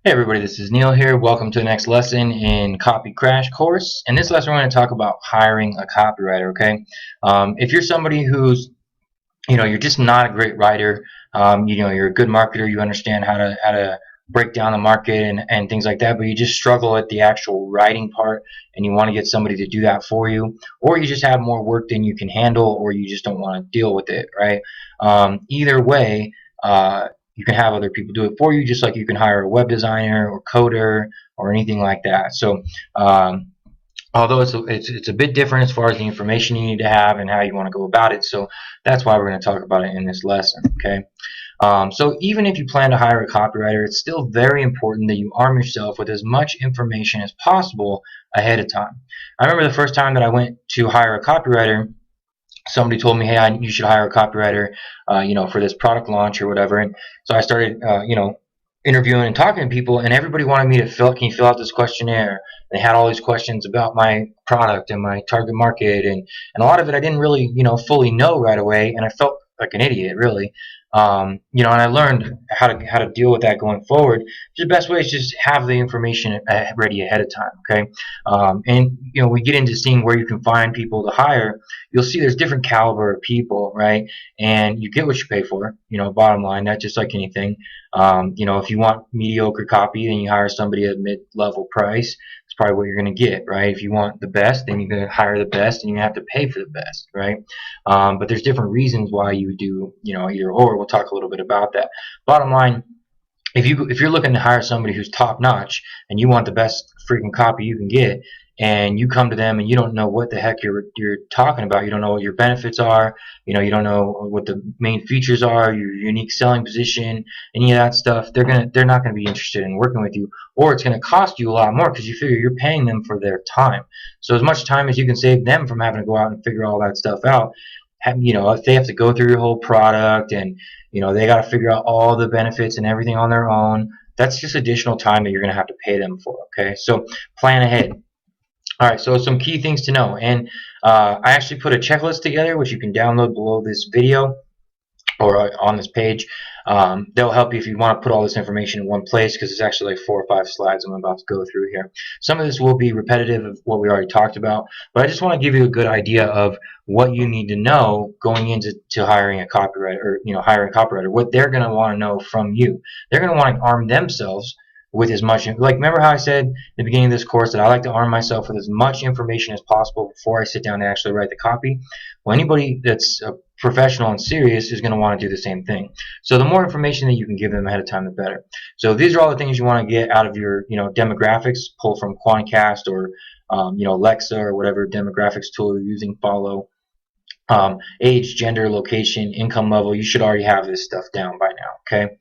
Hey everybody, this is Neil here. Welcome to the next lesson in Copy Crash Course. In this lesson, we're going to talk about hiring a copywriter. Okay, if you're somebody who's, you're just not a great writer, you're a good marketer, you understand how to break down the market and things like that, but you just struggle at the actual writing part, and you want to get somebody to do that for you, or you just have more work than you can handle, or you just don't want to deal with it, right? Either way. You can have other people do it for you, just like you can hire a web designer or coder or anything like that. So, although it's a bit different as far as the information you need to have and how you want to go about it. So that's why we're going to talk about it in this lesson. Okay. So even if you plan to hire a copywriter, it's still very important that you arm yourself with as much information as possible ahead of time. I remember the first time that I went to hire a copywriter, somebody told me, hey, you should hire a copywriter, for this product launch or whatever. And so I started, interviewing and talking to people, and everybody wanted me to can you fill out this questionnaire? And they had all these questions about my product and my target market, and a lot of it I didn't really, fully know right away, and I felt like an idiot, really. And I learned how to deal with that going forward. The best way is just have the information ready ahead of time. Okay, and we get into seeing where you can find people to hire. You'll see there's different caliber of people, right? And you get what you pay for. Bottom line, that's just like anything. If you want mediocre copy, then you hire somebody at mid-level price. It's probably what you're going to get, right? If you want the best, then you're going to hire the best, and you have to pay for the best, right? But there's different reasons why you do, either or. We'll talk a little bit about that. Bottom line, if you're looking to hire somebody who's top notch and you want the best freaking copy you can get, and you come to them and you don't know what the heck you're talking about, you don't know what your benefits are, you don't know what the main features are, your unique selling position, any of that stuff, they're not gonna be interested in working with you, or it's gonna cost you a lot more because you figure you're paying them for their time. So as much time as you can save them from having to go out and figure all that stuff out, if they have to go through your whole product, and they got to figure out all the benefits and everything on their own, that's just additional time that you're going to have to pay them for. Okay, so plan ahead. All right, so some key things to know, and I actually put a checklist together, which you can download below this video or on this page. They'll help you if you want to put all this information in one place, because it's actually like 4 or 5 slides I'm about to go through here. Some of this will be repetitive of what we already talked about, but I just want to give you a good idea of what you need to know going into hiring a copywriter, or hiring a copywriter, what they're going to want to know from you. They're going to want to arm themselves with as much, like, remember how I said in the beginning of this course that I like to arm myself with as much information as possible before I sit down to actually write the copy? Well, anybody that's a professional and serious is going to want to do the same thing. So the more information that you can give them ahead of time, the better. So these are all the things you want to get out of your, demographics. Pull from Quantcast or, Alexa, or whatever demographics tool you're using. Follow. Age, gender, location, income level. You should already have this stuff down by now. Okay.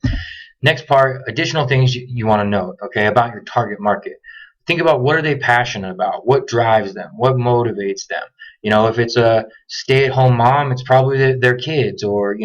Next part, additional things you want to know, okay, about your target market. Think about, what are they passionate about? What drives them? What motivates them? If it's a stay-at-home mom, it's probably their kids, or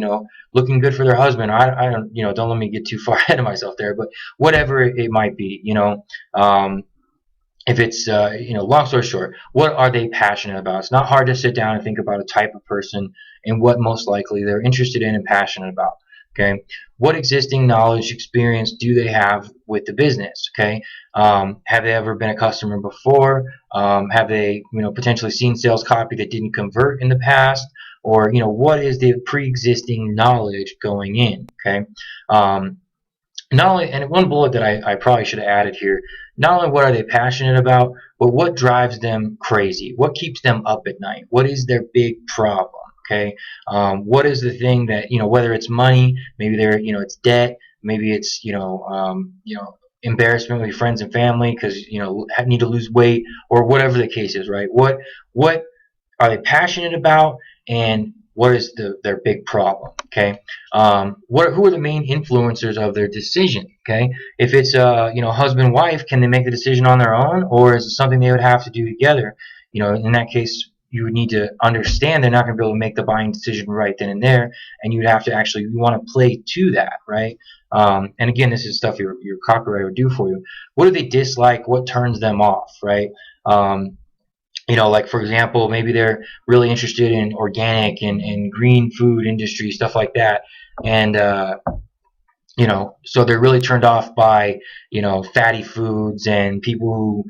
looking good for their husband. I don't, don't let me get too far ahead of myself there, but whatever it might be, if it's, long story short, what are they passionate about? It's not hard to sit down and think about a type of person and what most likely they're interested in and passionate about. Okay, what existing knowledge, experience do they have with the business? Okay, have they ever been a customer before? Have they, potentially seen sales copy that didn't convert in the past? Or, what is the pre-existing knowledge going in? Okay, not only, and one bullet that I probably should have added here, not only what are they passionate about, but what drives them crazy? What keeps them up at night? What is their big problem? Okay, what is the thing that, whether it's money, maybe they're, it's debt, maybe it's, embarrassment with friends and family because, need to lose weight, or whatever the case is, right? What are they passionate about, and what is their big problem? Okay, who are the main influencers of their decision? Okay, if it's husband wife, can they make the decision on their own, or is it something they would have to do together? In that case, you would need to understand they're not going to be able to make the buying decision right then and there, and you'd have to actually, you want to play to that, right? And again, this is stuff your copywriter would do for you. What do they dislike? What turns them off, right? Like, for example, maybe they're really interested in organic and green food industry, stuff like that. And, so they're really turned off by, fatty foods and people who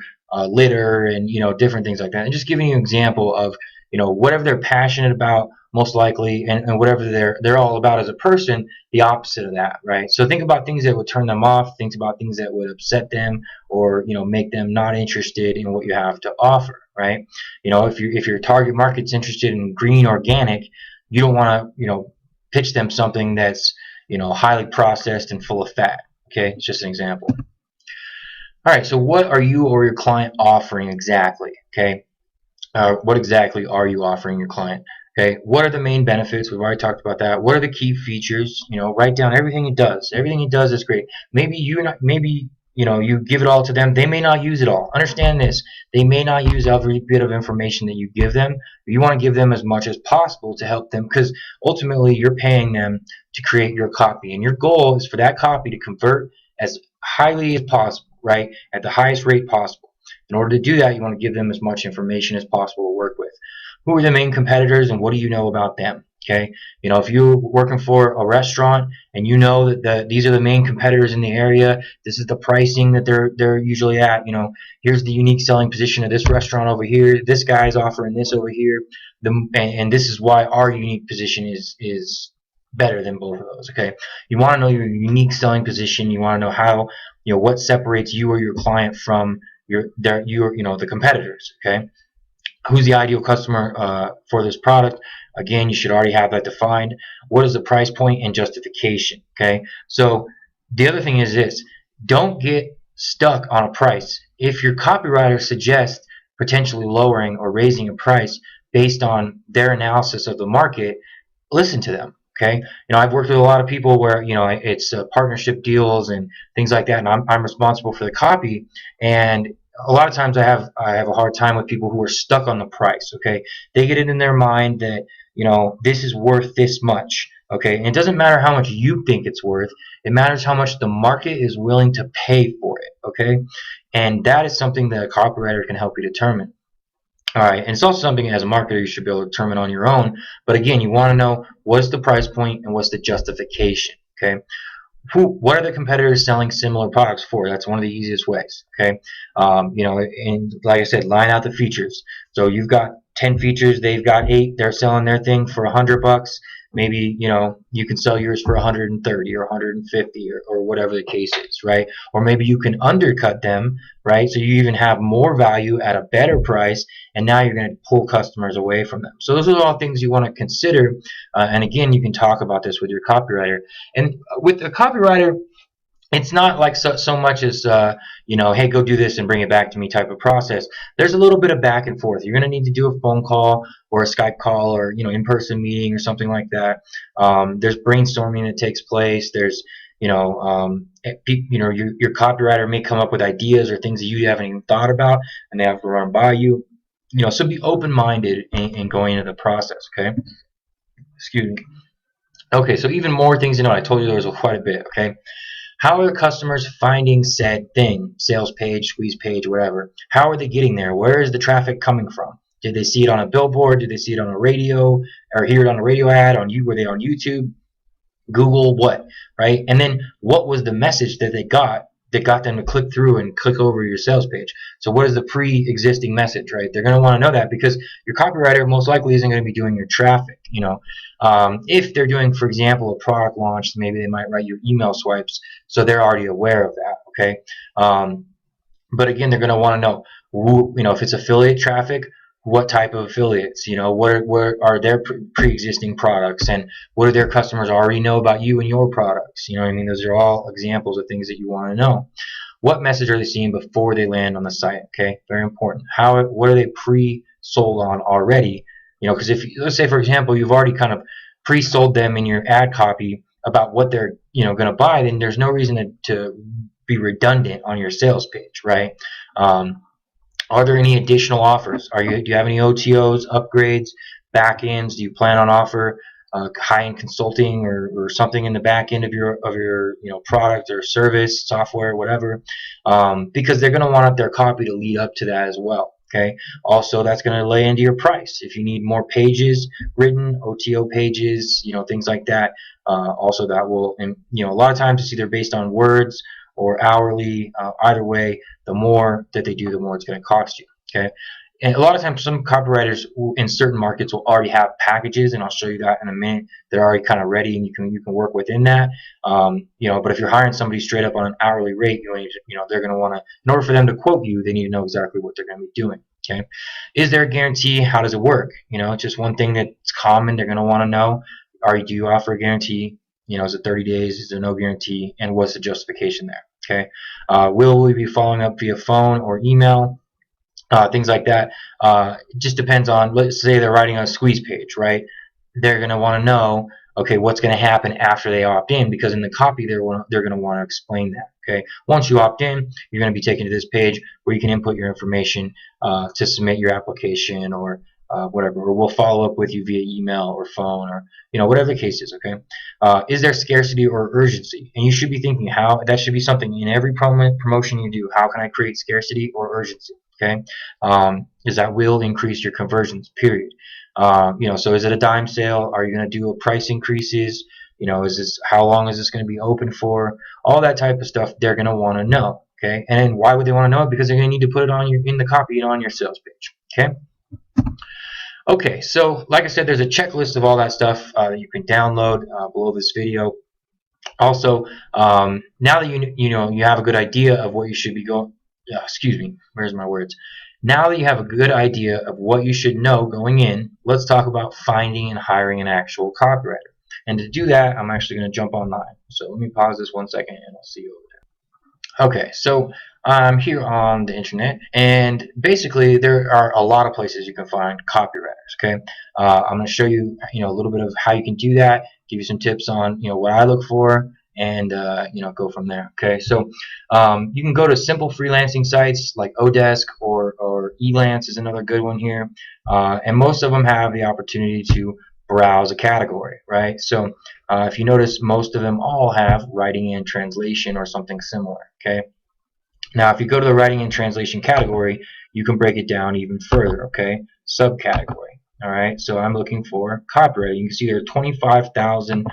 litter and, different things like that. And just giving you an example of, whatever they're passionate about, most likely, and whatever they're all about as a person, the opposite of that, right? So think about things that would turn them off, think about things that would upset them or, make them not interested in what you have to offer, right? If your target market's interested in green organic, you don't want to, pitch them something that's highly processed and full of fat. Okay, it's just an example. All right, so what are you or your client offering exactly? Okay, what exactly are you offering your client? Okay, what are the main benefits? We've already talked about that. What are the key features? Write down everything it does. Everything it does is great. Maybe you give it all to them. They may not use it all. Understand this. They may not use every bit of information that you give them. You want to give them as much as possible to help them, because ultimately you're paying them to create your copy, and your goal is for that copy to convert as highly as possible, right? At the highest rate possible. In order to do that, you want to give them as much information as possible to work with. Who are the main competitors and what do you know about them? Okay, if you're working for a restaurant and you know that these are the main competitors in the area, this is the pricing that they're usually at. Here's the unique selling position of this restaurant over here. This guy's offering this over here, and this is why our unique position is better than both of those. Okay, you want to know your unique selling position. You want to know how, what separates you or your client from the competitors. Okay, who's the ideal customer for this product? Again, you should already have that defined. What is the price point and justification? Okay, so the other thing is this: don't get stuck on a price. If your copywriter suggests potentially lowering or raising a price based on their analysis of the market, listen to them. Okay, I've worked with a lot of people where it's partnership deals and things like that, and I'm responsible for the copy. And a lot of times I have a hard time with people who are stuck on the price. Okay, they get it in their mind that this is worth this much. Okay, and it doesn't matter how much you think it's worth. It matters how much the market is willing to pay for it. Okay, and that is something that a copywriter can help you determine. All right, and it's also something as a marketer you should be able to determine on your own. But again, you want to know what's the price point and what's the justification. Okay, what are the competitors selling similar products for? That's one of the easiest ways. Okay, and like I said, line out the features. So you've got 10 features, they've got 8. They're selling their thing for $100. Maybe you can sell yours for 130 or 150 or whatever the case is, right? Or maybe you can undercut them, right? So you even have more value at a better price, and now you're going to pull customers away from them. So those are all things you want to consider. And again, you can talk about this with your copywriter. And with a copywriter, it's not like so much as hey, go do this and bring it back to me type of process. There's a little bit of back and forth. You're going to need to do a phone call or a Skype call or in-person meeting or something like that. There's brainstorming that takes place. There's your copywriter may come up with ideas or things that you haven't even thought about, and they have to run by you. So be open-minded in going into the process. Okay, excuse me. Okay, so even more things to know. I told you there was quite a bit. Okay. How are customers finding said thing? Sales page, squeeze page, whatever. How are they getting there? Where is the traffic coming from? Did they see it on a billboard? Did they see it on a radio or hear it on a radio ad? Were they on YouTube? Google, what? Right? And then what was the message that they got that got them to click through and click over your sales page? So what is the pre-existing message, right? They're going to want to know that, because your copywriter most likely isn't going to be doing your traffic. If they're doing, for example, a product launch, maybe they might write your email swipes, so they're already aware of that. Okay, but again, they're going to want to know, if it's affiliate traffic, what type of affiliates, what are their pre-existing products, and what do their customers already know about you and your products? Those are all examples of things that you want to know. What message are they seeing before they land on the site? Okay, very important. What are they pre-sold on already? Because if, let's say, for example, you've already kind of pre-sold them in your ad copy about what they're going to buy, then there's no reason to be redundant on your sales page, right? Are there any additional offers? Do you have any OTOs, upgrades, back-ends? Do you plan on offer high-end consulting or something in the back end of your product or service, software, whatever? Because they're going to want their copy to lead up to that as well. Okay. Also, that's going to lay into your price. If you need more pages written, OTO pages, things like that. Also, that will, and a lot of times it's either based on words or hourly. Either way, the more that they do, the more it's going to cost you. Okay. And a lot of times, some copywriters in certain markets will already have packages, and I'll show you that in a minute. They're already kind of ready, and you can work within that. But if you're hiring somebody straight up on an hourly rate, they're going to want to, in order for them to quote you, they need to know exactly what they're going to be doing. Okay, is there a guarantee? How does it work? It's just one thing that's common. They're going to want to know: do you offer a guarantee? Is it 30 days? Is there no guarantee? And what's the justification there? Okay, will we be following up via phone or email? Things like that. It just depends on, let's say they're writing a squeeze page, right? They're going to want to know, okay, what's going to happen after they opt in, because in the copy they're going to want to explain that. Okay, once you opt in, you're going to be taken to this page where you can input your information to submit your application or whatever, or we'll follow up with you via email or phone or whatever the case is. Okay, is there scarcity or urgency? And you should be thinking how that should be something in every promotion you do. How can I create scarcity or urgency? Okay, is that will increase your conversions, period. So is it a dime sale? Are you going to do a price increases? Is this, how long is this going to be open for? All that type of stuff they're going to want to know. Okay, and then why would they want to know it? Because they're going to need to put it on in the copy and on your sales page. Okay. Okay, so like I said, there's a checklist of all that stuff that you can download below this video. Also, now that you have a good idea of what you should be going. Excuse me, where's my words? Now that you have a good idea of what you should know going in, let's talk about finding and hiring an actual copywriter. And to do that, I'm actually going to jump online. So let me pause this 1 second and I'll see you over there. Okay, so I'm here on the internet, and basically there are a lot of places you can find copywriters. Okay, I'm going to show you, a little bit of how you can do that, give you some tips on, what I look for, and go from there. Okay, so you can go to simple freelancing sites like Odesk or Elance is another good one here, and most of them have the opportunity to browse a category, right? So if you notice, most of them all have writing and translation or something similar. Okay, now if you go to the writing and translation category, you can break it down even further. Okay, subcategory. All right, so I'm looking for copywriting. You can see there are 25,000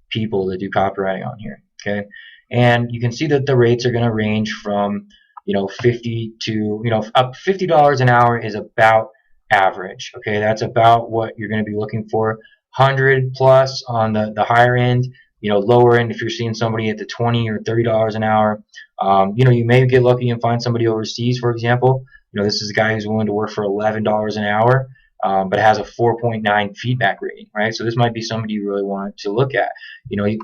people that do copywriting on here. Okay, and you can see that the rates are going to range from 50 to up $50 an hour is about average. Okay, that's about what you're going to be looking for. 100 plus on the higher end. Lower end if you're seeing somebody at the $20 or $30 an hour. You may get lucky and find somebody overseas, for example. This is a guy who's willing to work for $11 an hour. But it has a 4.9 feedback rating, right? So this might be somebody you really want to look at. It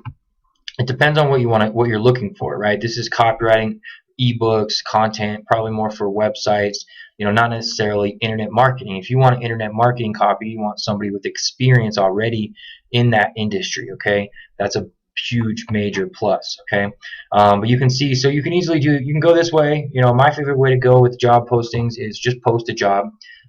depends on what you're looking for, right? This is copywriting, ebooks, content, probably more for websites. Not necessarily internet marketing. If you want internet marketing copy, you want somebody with experience already in that industry. Okay, that's a huge major plus. Okay, but you can see, so you can easily you can go this way. My favorite way to go with job postings is just post a job.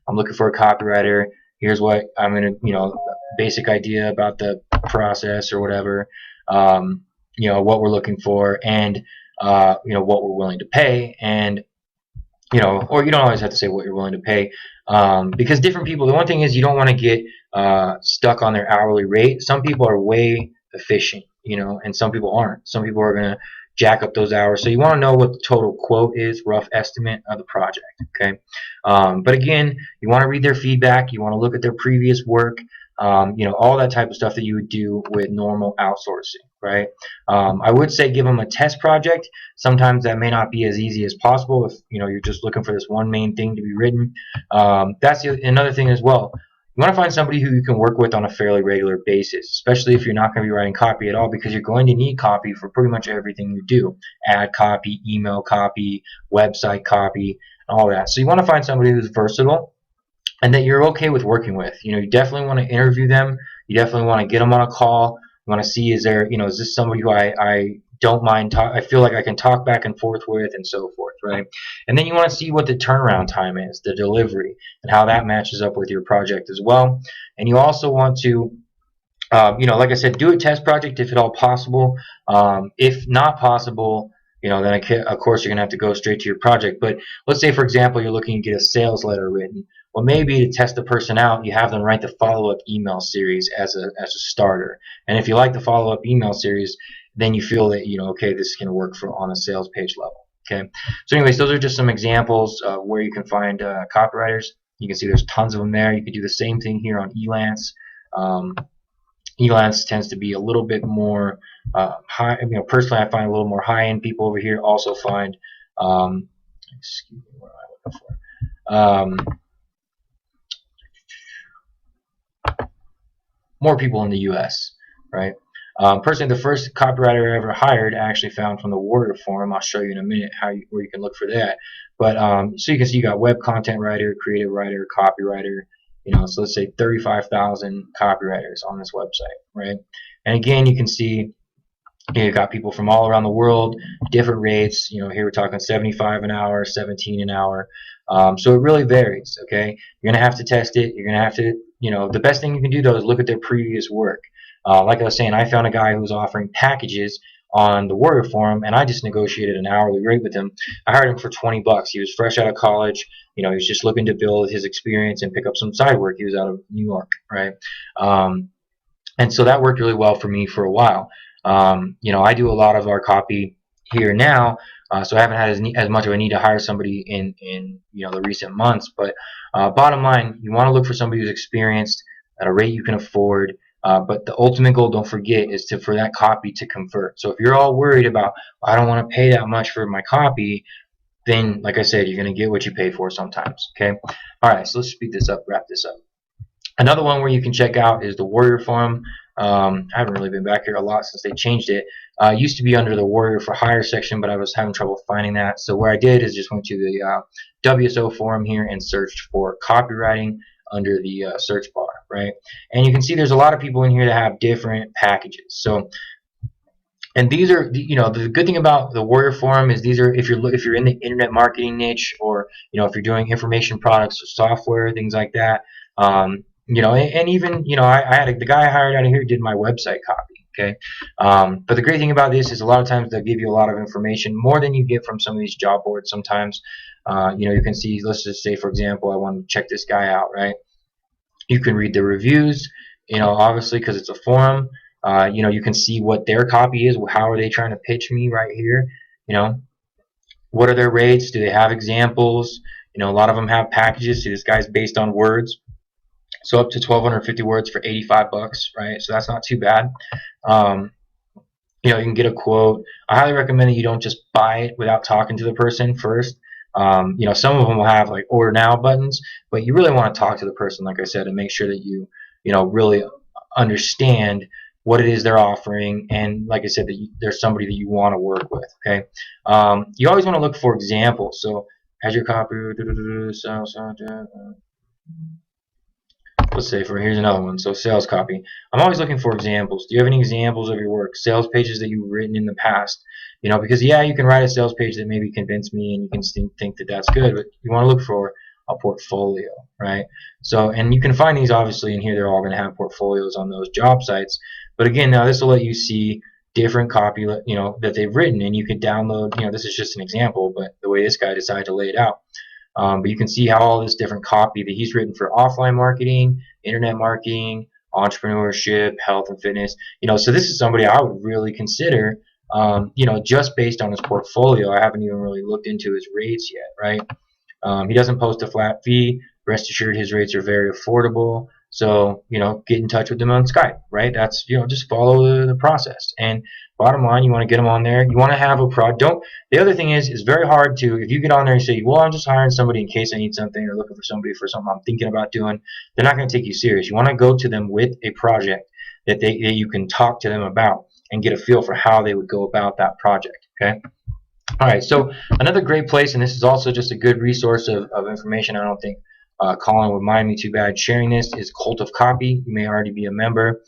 I'm looking for a copywriter. Here's what I'm gonna, basic idea about the process or whatever. What we're looking for, and what we're willing to pay, and or you don't always have to say what you're willing to pay, because different people. The one thing is you don't want to get stuck on their hourly rate. Some people are way efficient, and some people aren't. Some people are gonna jack up those hours. So you want to know what the total quote is, rough estimate of the project. Okay, but again, you want to read their feedback. You want to look at their previous work. All that type of stuff that you would do with normal outsourcing, right? I would say give them a test project. Sometimes that may not be as easy as possible if you're just looking for this one main thing to be written. That's another thing as well. You want to find somebody who you can work with on a fairly regular basis, especially if you're not going to be writing copy at all, because you're going to need copy for pretty much everything you do. Ad copy, email copy, website copy, all that. So you want to find somebody who's versatile and that you're okay with working with. You definitely want to interview them. You definitely want to get them on a call. You want to see, is this somebody who I don't mind I feel like I can talk back and forth with, and so forth, right? And then you want to see what the turnaround time is, the delivery, and how that matches up with your project as well. And you also want to like I said, do a test project if at all possible. If not possible, then of course you're going to have to go straight to your project. But let's say, for example, you're looking to get a sales letter written. Well, maybe to test the person out, you have them write the follow-up email series as a starter. And if you like the follow-up email series, then you feel that, okay, this is going to work for on a sales page level. Okay. So anyways, those are just some examples where you can find copywriters. You can see there's tons of them there. You can do the same thing here on Elance. Elance tends to be a little bit more high. Personally, I find a little more high-end people over here. Also find, excuse me, what am I looking for? More people in the U.S. Right? Personally, the first copywriter I ever hired, I actually found from the Warrior Forum. I'll show you in a minute where you can look for that. But so you can see you got web content writer, creative writer, copywriter. So let's say 35,000 copywriters on this website, right? And again, you can see you've got people from all around the world, different rates. Here we're talking 75 an hour, 17 an hour. So it really varies. Okay, you're gonna have to test it. You're gonna have to, the best thing you can do though is look at their previous work. Like I was saying, I found a guy who was offering packages on the Warrior Forum, and I just negotiated an hourly rate with him. I hired him for 20 bucks. He was fresh out of college. He was just looking to build his experience and pick up some side work. He was out of New York, right? And so that worked really well for me for a while. I do a lot of our copy here now, so I haven't had as much of a need to hire somebody in the recent months. But bottom line, you want to look for somebody who's experienced at a rate you can afford. But the ultimate goal, don't forget, is for that copy to convert. So if you're all worried about, I don't want to pay that much for my copy, then, like I said, you're going to get what you pay for sometimes. Okay. All right. So let's speed this up, wrap this up. Another one where you can check out is the Warrior Forum. I haven't really been back here a lot since they changed it. It used to be under the Warrior for Hire section, but I was having trouble finding that. So what I did is just went to the WSO forum here and searched for copywriting under the search bar, right? And you can see there's a lot of people in here that have different packages. So, and these are, the good thing about the Warrior Forum is these are, if you're in the internet marketing niche, or if you're doing information products or software, things like that. And even, I had the guy I hired out of here did my website copy. Okay. But the great thing about this is a lot of times they'll give you a lot of information, more than you get from some of these job boards sometimes. You can see, let's just say, for example, I want to check this guy out, right? You can read the reviews, obviously, because it's a forum. You can see what their copy is. How are they trying to pitch me right here? What are their rates? Do they have examples? A lot of them have packages. See, this guy's based on words. So up to 1,250 words for 85 bucks, right? So that's not too bad. You can get a quote. I highly recommend that you don't just buy it without talking to the person first. Some of them will have like order now buttons, but you really want to talk to the person, like I said, and make sure that you really understand what it is they're offering, and like I said, that there's somebody that you want to work with. Okay. You always want to look for examples. So as your copy, let's say here's another one. So sales copy. I'm always looking for examples. Do you have any examples of your work? Sales pages that you've written in the past. Because you can write a sales page that maybe convince me and you can think that that's good, but you want to look for a portfolio, right? So, and you can find these obviously in here. They're all going to have portfolios on those job sites. But again, now this will let you see different copy, that they've written, and you can download. This is just an example, but the way this guy decided to lay it out. But you can see how all this different copy that he's written for offline marketing, internet marketing, entrepreneurship, health and fitness. So this is somebody I would really consider. Just based on his portfolio. I haven't even really looked into his rates yet, right? He doesn't post a flat fee. Rest assured, his rates are very affordable. So, get in touch with him on Skype, right? That's, just follow the process. And bottom line, you want to get them on there. You want to have a the other thing is, it's very hard to, if you get on there and say, well, I'm just hiring somebody in case I need something, or looking for somebody for something I'm thinking about doing, they're not going to take you serious. You want to go to them with a project that you can talk to them about and get a feel for how they would go about that project, okay? All right, so another great place, and this is also just a good resource of information. I don't think Colin would mind me too bad sharing this, is Cult of Copy. You may already be a member.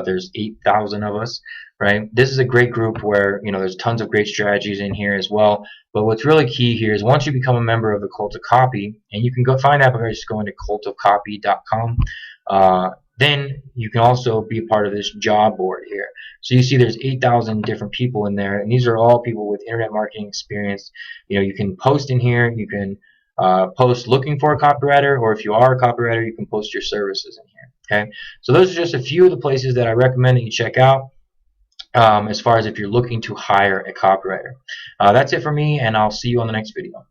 There's 8,000 of us, right? This is a great group where, there's tons of great strategies in here as well. But what's really key here is once you become a member of the Cult of Copy, and you can go find that by just going to cultofcopy.com. then you can also be a part of this job board here. So you see there's 8,000 different people in there, and these are all people with internet marketing experience. You can post in here. You can post looking for a copywriter, or if you are a copywriter, you can post your services in here. Okay, so those are just a few of the places that I recommend that you check out as far as if you're looking to hire a copywriter. That's it for me, and I'll see you on the next video.